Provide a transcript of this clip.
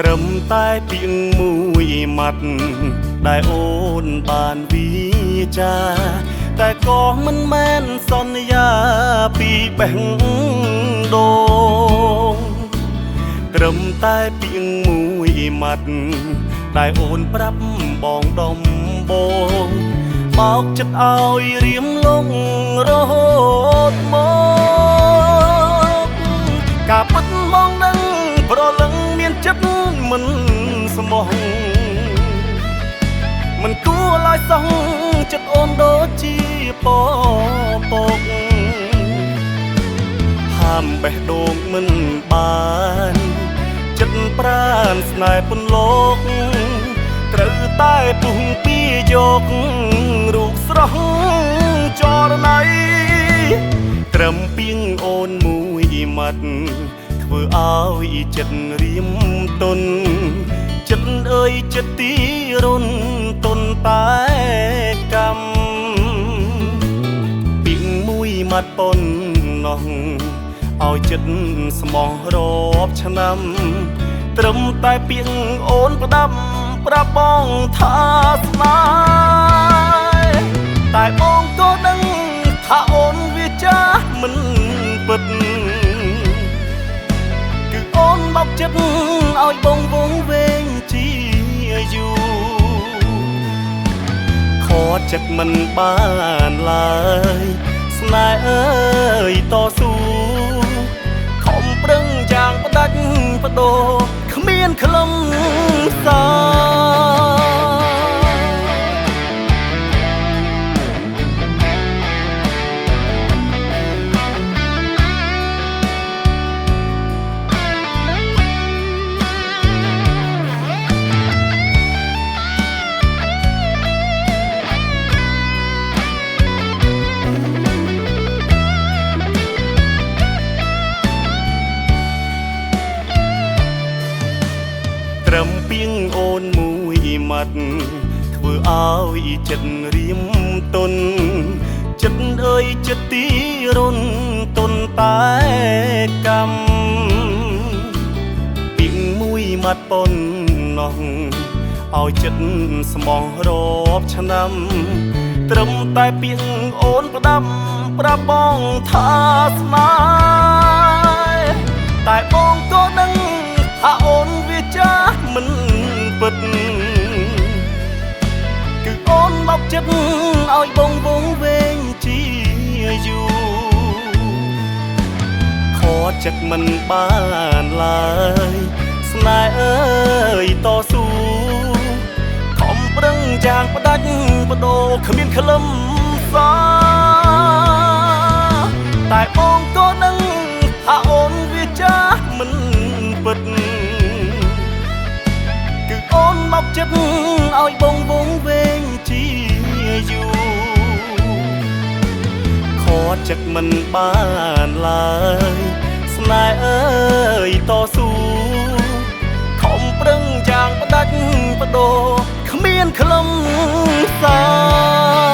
ត្រឹមតែពាក្យមួយម៉ាត់ដែលអូនបានវិចាតែក៏មិនមែនសន្យាពីបេះដូងត្រឹមតែពាក្យមួយម៉ាត់ដែលអូនប្រាប់បងដំបងបោកចិត្តឲ្យរៀមលងរហូតមកការពិតមកនឹងប្រលឹងមានចិត្តមិនស្មោះមិនគួរឡើយសោះចិត្តអូនដូចជាពពកហាមបេះដូងមិនបានចិត្តប្រានស្នេហ៍ពន្លកត្រូវតែពុះពីយករូបស្រស់ចរណៃត្រឹមពីងអូនមួយម៉ាត់ធ្វើឲ្យចិត្តរៀមទុនចិត្តអើយចិត្តទីរុនទុនតែកម្មពីងមួយម៉ាត់ប៉ុនណោះឲ្យចិត្តស្មោះរាប់ឆ្នាំត្រឹមតែពាក្យអូនផ្ដាំប្រាប់បងថាស្នេហ៍តែបងក៏ដឹងថាអូនវាចាស់មិនពិតគឺអូនមកចិត្តឲ្យបងវងវែងជាយូរខកចិត្តមិនបានឡើយស្នេហ៍អើយតស៊ូខំប្រឹងយ៉ាងផ្ដាច់បដោគ្មានខ្លឹមសារត្រឹមពីងអូនមួយម៉ាត់ធ្វើឲ្យចិត្តរៀមទុនចិត្តអើយចិត្តទីរុនទុនតែកម្មពីងមួយម៉ាត់ប៉ុនណោះឲ្យចិត្តស្មោះរាប់ឆ្នាំត្រឹមតែពាក្យអូនផ្ដាំប្រាប់បងថាស្នេហ៍តែបងក៏ដឹងថាអូនវាចាស់មិនពិតគឺអូនមកចិត្តឲ្យបងវងវែងជាយូរខកចិត្តមិនបានឡើយស្នេហ៍អើយតស៊ូខំប្រឹងយ៉ាងផ្ដាច់បដោគ្មានខ្លឹមសារតែបងក៏ដឹងថាអូនវាចាស់មិនពិតគឺអូនមកចិត្តឲ្យបងវងវែងជាយូរខកចិត្តមិនបានឡើយស្នេហ៍អើយតស៊ូខំប្រឹងយ៉ាងផ្ដាច់បដោគ្មានខ្លឹមសារ